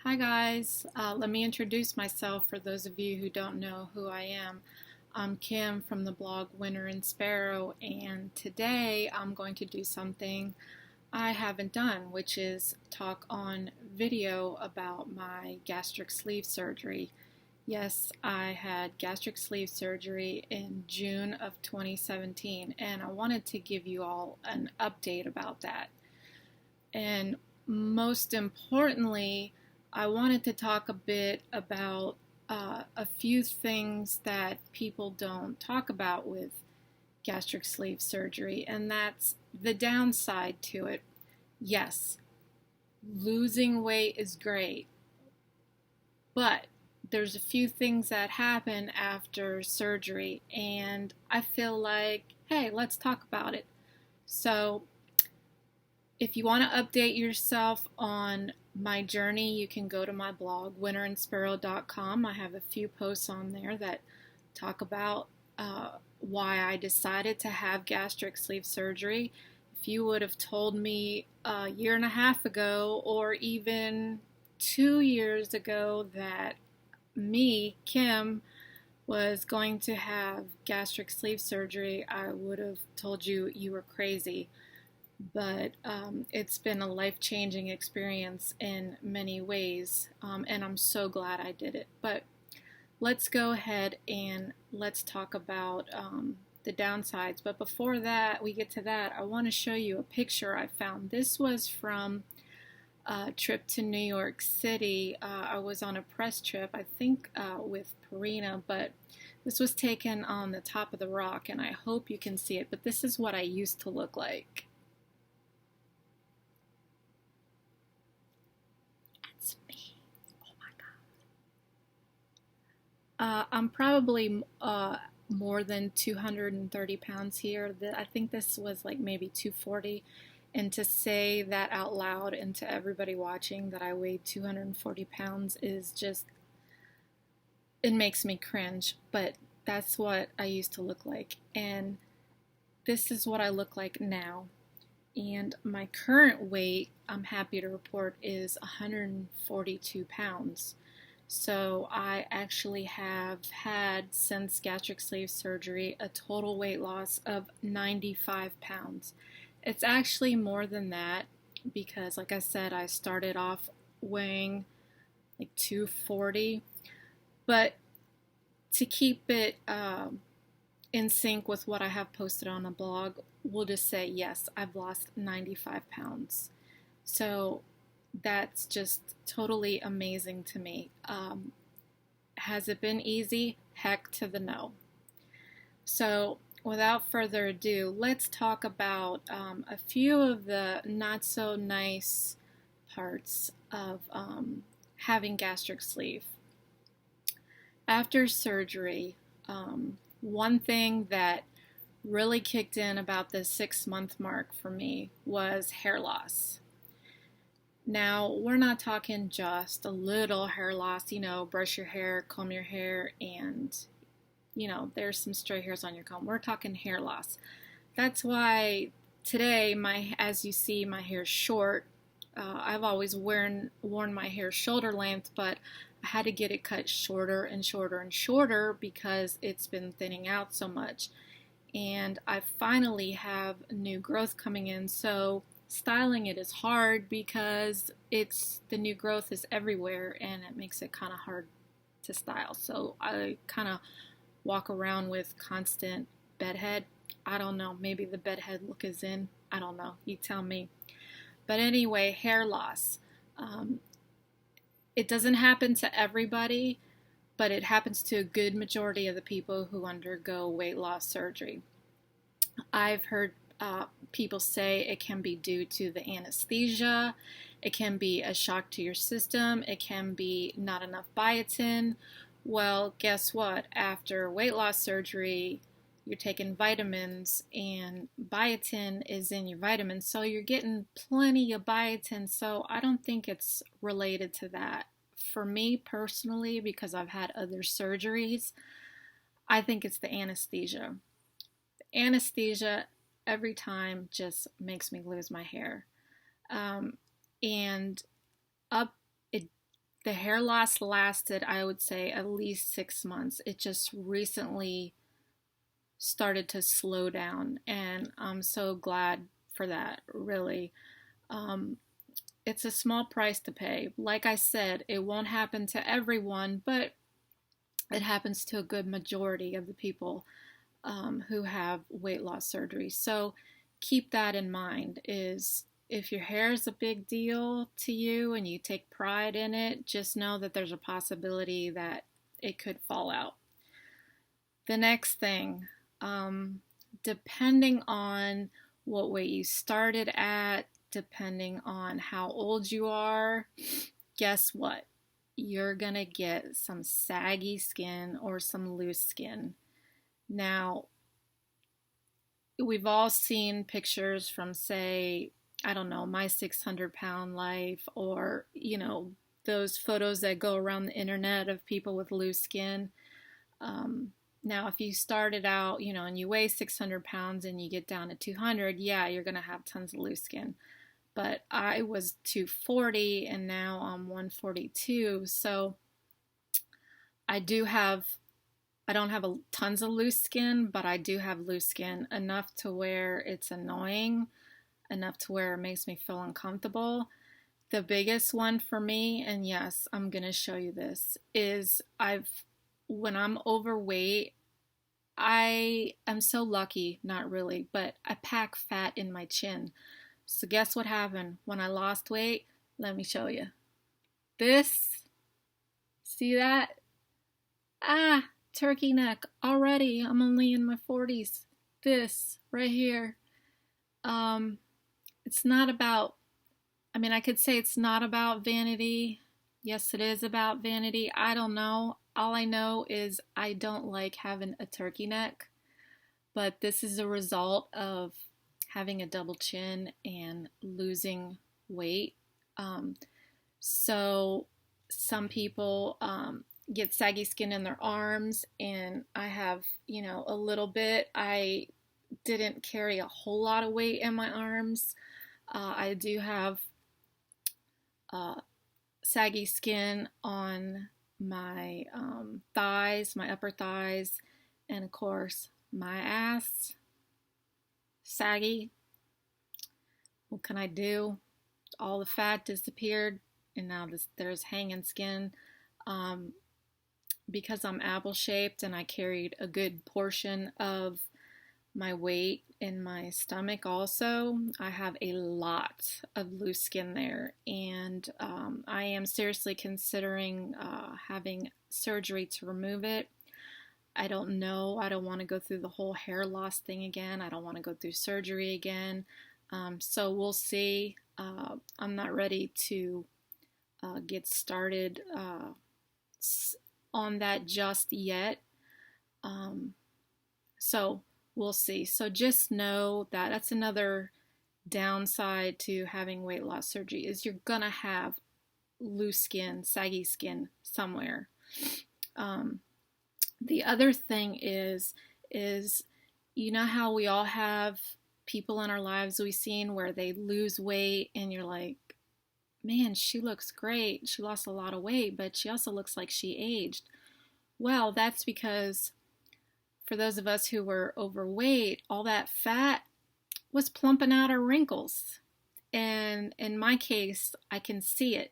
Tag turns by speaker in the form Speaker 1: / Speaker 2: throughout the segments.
Speaker 1: Hi guys, let me introduce myself for those of you who don't know who I am. I'm Kim from the blog Winter and Sparrow, and today I'm going to do something I haven't done, which is talk on video about my gastric sleeve surgery. Yes, I had gastric sleeve surgery in June of 2017, and I wanted to give you all an update about that. And most importantly, I wanted to talk a bit about a few things that people don't talk about with gastric sleeve surgery, and that's the downside to it. Yes, losing weight is great, but there's a few things that happen after surgery, and I feel like, hey, let's talk about it. So, if you want to update yourself on my journey, you can go to my blog, winterandsparrow.com. I have a few posts on there that talk about why I decided to have gastric sleeve surgery. If you would have told me a year and a half ago, or even 2 years ago, that me, Kim, was going to have gastric sleeve surgery, I would have told you you were crazy. But it's been a life-changing experience in many ways, and I'm so glad I did it. But let's go ahead and let's talk about the downsides. But before that, we get to that, I want to show you a picture I found. This was from a trip to New York City. I was on a press trip, I think with Purina, but this was taken on the top of the rock, and I hope you can see it. But this is what I used to look like. I'm probably more than 230 pounds here. I think this was like maybe 240. And to say that out loud and to everybody watching that I weighed 240 pounds is just, it makes me cringe. But that's what I used to look like. And this is what I look like now. And my current weight, I'm happy to report, is 142 pounds. So I actually have had, since gastric sleeve surgery, a total weight loss of 95 pounds. It's actually more than that because, like I said, I started off weighing like 240. But to keep it in sync with what I have posted on the blog, we'll just say yes, I've lost 95 pounds. So that's just totally amazing to me. Has it been easy? Heck to the no. So without further ado, let's talk about a few of the not so nice parts of having gastric sleeve. After surgery, one thing that really kicked in about the 6-month mark for me was hair loss. Now, we're not talking just a little hair loss, brush your hair, comb your hair, and, there's some stray hairs on your comb. We're talking hair loss. That's why today, as you see, my hair's short. I've always worn my hair shoulder length, but I had to get it cut shorter and shorter and shorter because it's been thinning out so much. And I finally have new growth coming in, so styling it is hard because the new growth is everywhere and it makes it kind of hard to style. So I kind of walk around with constant bedhead. I don't know, maybe the bedhead look is in. I don't know, you tell me. But anyway, hair loss. It doesn't happen to everybody, but it happens to a good majority of the people who undergo weight loss surgery. I've heard people say it can be due to the anesthesia, it can be a shock to your system, it can be not enough biotin. Well, guess what? After weight loss surgery, you're taking vitamins, and biotin is in your vitamins, so you're getting plenty of biotin. So I don't think it's related to that. For me personally, because I've had other surgeries, I think it's the anesthesia. Anesthesia every time just makes me lose my hair. And up it the hair loss lasted, I would say, at least 6 months. It just recently started to slow down, and I'm so glad for that, really. Um, it's a small price to pay. Like I said, it won't happen to everyone, but it happens to a good majority of the people who have weight loss surgery. So keep that in mind, is if your hair is a big deal to you and you take pride in it, just know that there's a possibility that it could fall out. The next thing, depending on what weight you started at, depending on how old you are, guess what? You're gonna get some saggy skin or some loose skin. Now, we've all seen pictures from, say, I don't know, my 600-pound life, or, those photos that go around the internet of people with loose skin. Now, if you started out, and you weigh 600 pounds and you get down to 200, yeah, you're going to have tons of loose skin. But I was 240 and now I'm 142. So I don't have tons of loose skin, but I do have loose skin enough to where it's annoying, enough to where it makes me feel uncomfortable. The biggest one for me, and yes, I'm going to show you this, is when I'm overweight, I am so lucky, not really, but I pack fat in my chin. So guess what happened when I lost weight? Let me show you. This, see that? Turkey neck already. I'm only in my 40s. This right here. It's not about, I could say it's not about vanity. Yes, it is about vanity. I don't know. All I know is I don't like having a turkey neck, but this is a result of having a double chin and losing weight. So some people get saggy skin in their arms, and I have, a little bit. I didn't carry a whole lot of weight in my arms. I do have saggy skin on my thighs, my upper thighs, and of course my ass. Saggy. What can I do? All the fat disappeared, and now there's hanging skin. Because I'm apple shaped and I carried a good portion of my weight in my stomach also, I have a lot of loose skin there, and I am seriously considering having surgery to remove it. I don't know. I don't want to go through the whole hair loss thing again. I don't want to go through surgery again. So we'll see. I'm not ready to get started on that just yet. So we'll see. So just know that that's another downside to having weight loss surgery, is you're gonna have loose skin, saggy skin somewhere. The other thing is how we all have people in our lives we've seen where they lose weight and you're like, man, she looks great. She lost a lot of weight, but she also looks like she aged. Well, that's because for those of us who were overweight, all that fat was plumping out our wrinkles. And in my case, I can see it.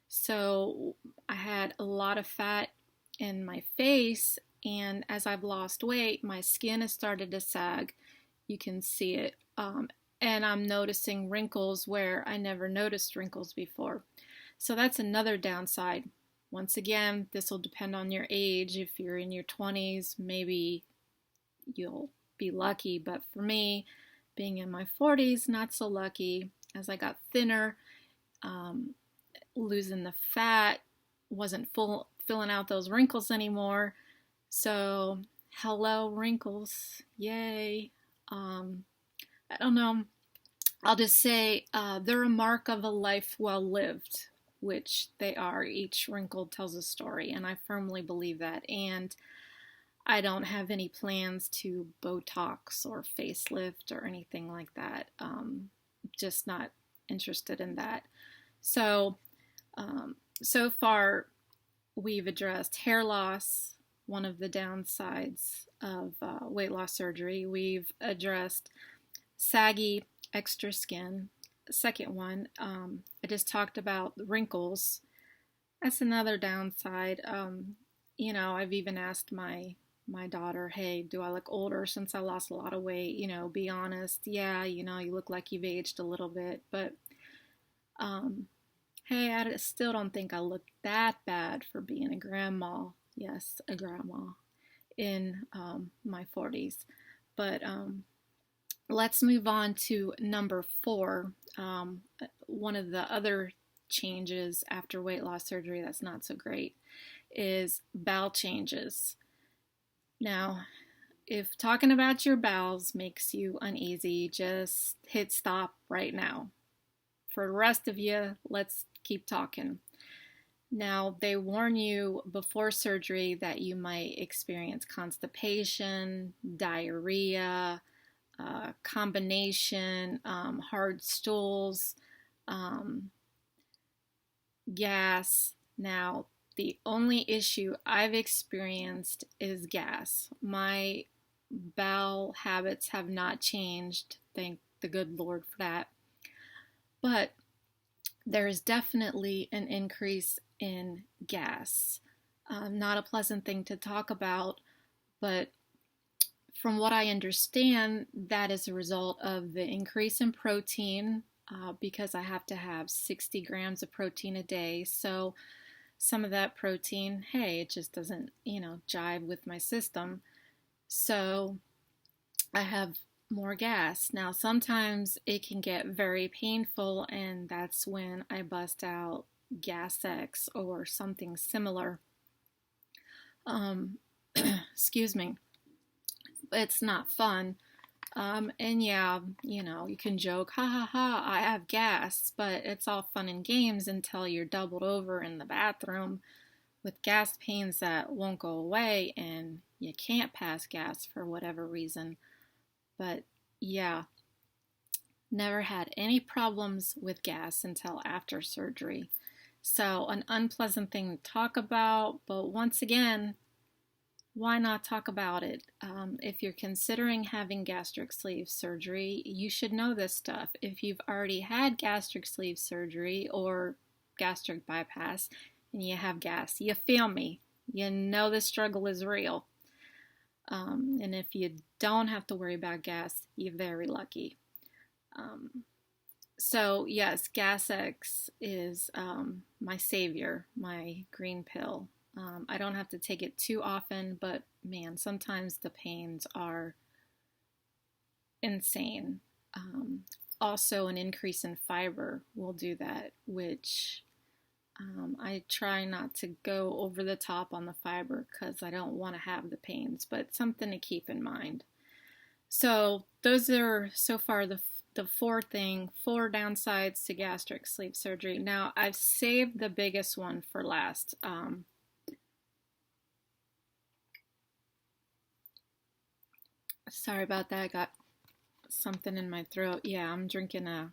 Speaker 1: So I had a lot of fat in my face, and as I've lost weight, my skin has started to sag. You can see it. And I'm noticing wrinkles where I never noticed wrinkles before. So that's another downside. Once again, this will depend on your age. If you're in your 20s, maybe you'll be lucky. But for me, being in my 40s, not so lucky. As I got thinner, losing the fat, wasn't filling out those wrinkles anymore. So, hello wrinkles, yay. I don't know. I'll just say they're a mark of a life well lived, which they are. Each wrinkle tells a story, and I firmly believe that. And I don't have any plans to Botox or facelift or anything like that. Just not interested in that. So so far we've addressed hair loss, one of the downsides of weight loss surgery. We've addressed saggy extra skin. Second one, I just talked about wrinkles. That's another downside. I've even asked my daughter, hey, do I look older since I lost a lot of weight? Be honest. Yeah, you look like you've aged a little bit, but um, hey, I still don't think I look that bad for being a grandma. Yes, a grandma in my 40s. But let's move on to number 4. One of the other changes after weight loss surgery that's not so great is bowel changes. Now, if talking about your bowels makes you uneasy, just hit stop right now. For the rest of you, let's keep talking. Now, they warn you before surgery that you might experience constipation, diarrhea, combination, hard stools, um, gas. Now, the only issue I've experienced is gas. My bowel habits have not changed, thank the good Lord for that. But there's definitely an increase in gas. Not a pleasant thing to talk about, but from what I understand, that is a result of the increase in protein because I have to have 60 grams of protein a day. So some of that protein, hey, it just doesn't, jive with my system. So I have more gas. Now, sometimes it can get very painful, and that's when I bust out Gas-X or something similar. Excuse me. It's not fun. And yeah, you can joke, ha ha ha, I have gas, but it's all fun and games until you're doubled over in the bathroom with gas pains that won't go away and you can't pass gas for whatever reason. But yeah, never had any problems with gas until after surgery. So, an unpleasant thing to talk about, but once again, why not talk about it? If you're considering having gastric sleeve surgery, you should know this stuff. If you've already had gastric sleeve surgery or gastric bypass and you have gas, you feel me. You know the struggle is real. And if you don't have to worry about gas, you're very lucky. So yes, Gas-X is my savior, my green pill. I don't have to take it too often, but man, sometimes the pains are insane. Also, an increase in fiber will do that, which I try not to go over the top on the fiber because I don't want to have the pains, but something to keep in mind. So those are so far the 4 downsides to gastric sleeve surgery. Now I've saved the biggest one for last. Sorry about that. I got something in my throat. Yeah, I'm drinking a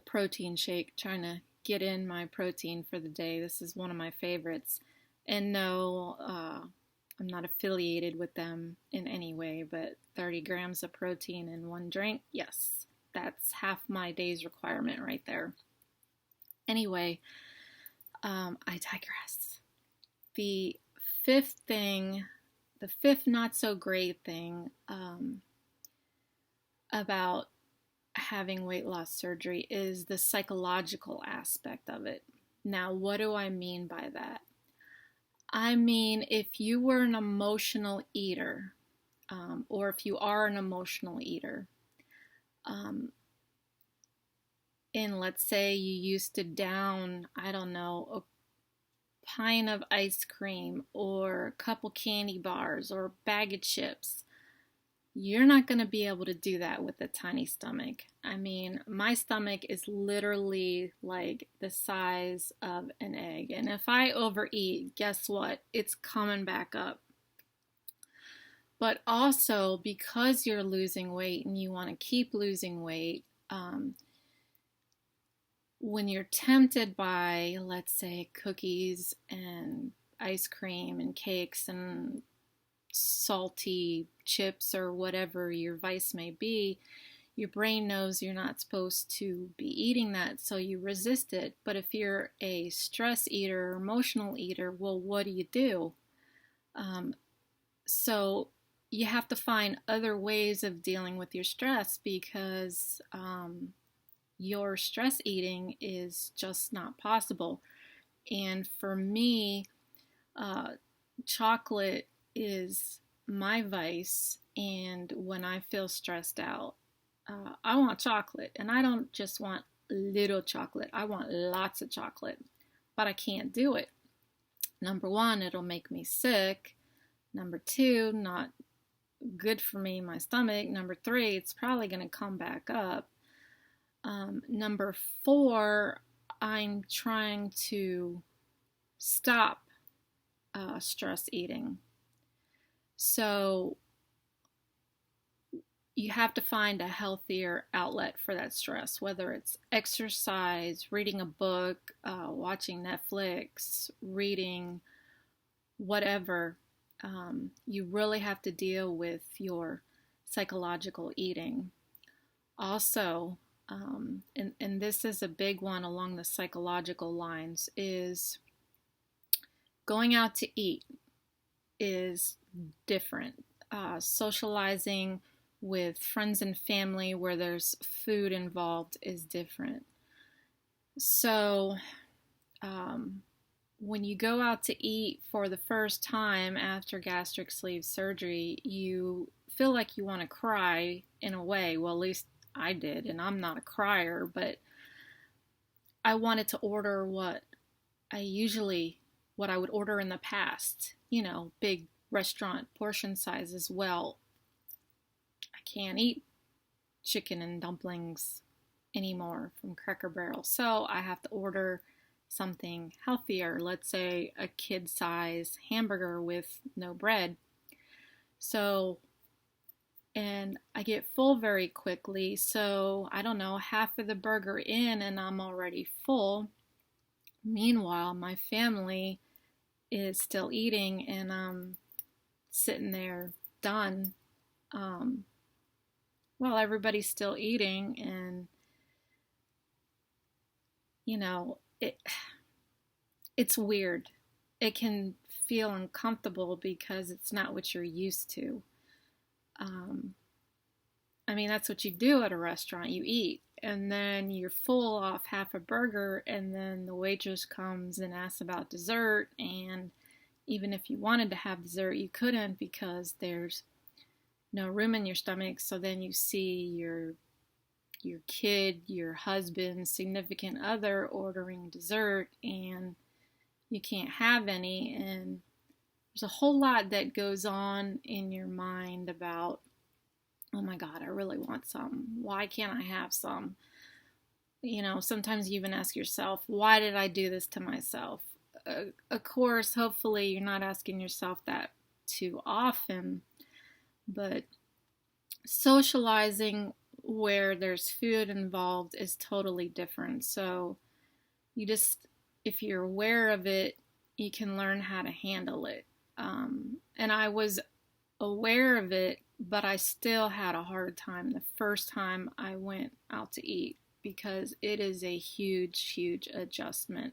Speaker 1: protein shake, trying to get in my protein for the day. This is one of my favorites. And no, I'm not affiliated with them in any way, but 30 grams of protein in one drink, yes, that's half my day's requirement right there. Anyway, I digress. The fifth not so great thing about having weight loss surgery is the psychological aspect of it. Now, what do I mean by that? I mean, if you were an emotional eater, or if you are an emotional eater, and let's say you used to down, I don't know, a pint of ice cream or a couple candy bars or a bag of chips, you're not going to be able to do that with a tiny stomach. I mean, my stomach is literally like the size of an egg. And if I overeat, guess what? It's coming back up. But also, because you're losing weight and you want to keep losing weight, when you're tempted by, let's say, cookies and ice cream and cakes and salty chips or whatever your vice may be, your brain knows you're not supposed to be eating that, so you resist it. But if you're a stress eater or emotional eater, well, what do? Um, so you have to find other ways of dealing with your stress because your stress eating is just not possible. And for me, uh, chocolate is my vice. And when I feel stressed out, I want chocolate. And I don't just want little chocolate, I want lots of chocolate. But I can't do it. Number one, it'll make me sick. Number two, not good for me, my stomach. Number three, it's probably going to come back up. Number four, I'm trying to stop stress eating. So you have to find a healthier outlet for that stress, whether it's exercise, reading a book, watching Netflix, reading, whatever. You really have to deal with your psychological eating. Also, and this is a big one along the psychological lines, is going out to eat is different. Socializing with friends and family where there's food involved is different. So, when you go out to eat for the first time after gastric sleeve surgery, you feel like you want to cry in a way. Well, at least I did, and I'm not a crier, but I wanted to order what I would order in the past, big restaurant portion sizes. Well, I can't eat chicken and dumplings anymore from Cracker Barrel, so I have to order something healthier, let's say a kid size hamburger with no bread. So, and I get full very quickly, so I don't know, half of the burger in and I'm already full. Meanwhile, my family is still eating and I'm sitting there done while everybody's still eating. And it's weird. It can feel uncomfortable because it's not what you're used to. I mean, that's what you do at a restaurant. You eat, and then you're full off half a burger, and then the waitress comes and asks about dessert, and even if you wanted to have dessert, you couldn't because there's no room in your stomach. So then you see your kid, your husband, significant other ordering dessert, and you can't have any. And there's a whole lot that goes on in your mind about, oh my God, I really want some. Why can't I have some? Sometimes you even ask yourself, why did I do this to myself? Of course, hopefully you're not asking yourself that too often, but socializing where there's food involved is totally different. So if you're aware of it, you can learn how to handle it. And I was aware of it, but I still had a hard time the first time I went out to eat because it is a huge, huge adjustment.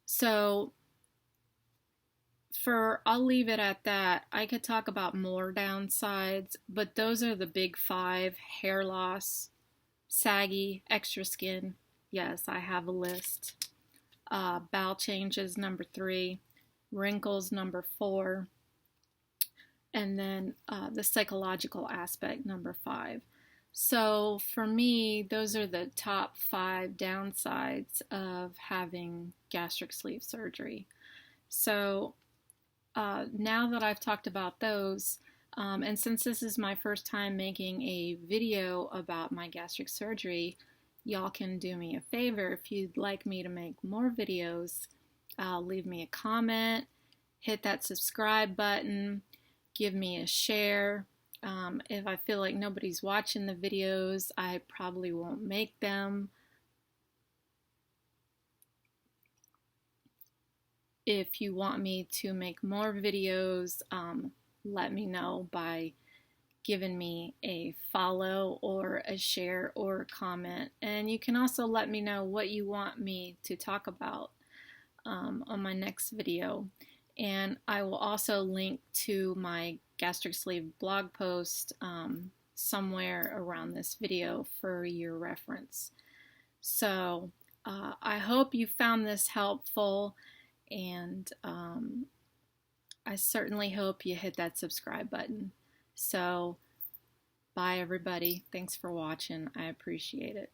Speaker 1: So I'll leave it at that. I could talk about more downsides, but those are the big five: hair loss, saggy, extra skin. Yes, I have a list. Bowel changes, number 3. Wrinkles, number 4. And then the psychological aspect, number 5. So for me, those are the top 5 downsides of having gastric sleeve surgery. So now that I've talked about those, and since this is my first time making a video about my gastric surgery, y'all can do me a favor. If you'd like me to make more videos, leave me a comment, hit that subscribe button, give me a share. If I feel like nobody's watching the videos, I probably won't make them. If you want me to make more videos, let me know by giving me a follow or a share or a comment. And you can also let me know what you want me to talk about on my next video. And I will also link to my gastric sleeve blog post somewhere around this video for your reference. So I hope you found this helpful, and I certainly hope you hit that subscribe button. So bye everybody. Thanks for watching. I appreciate it.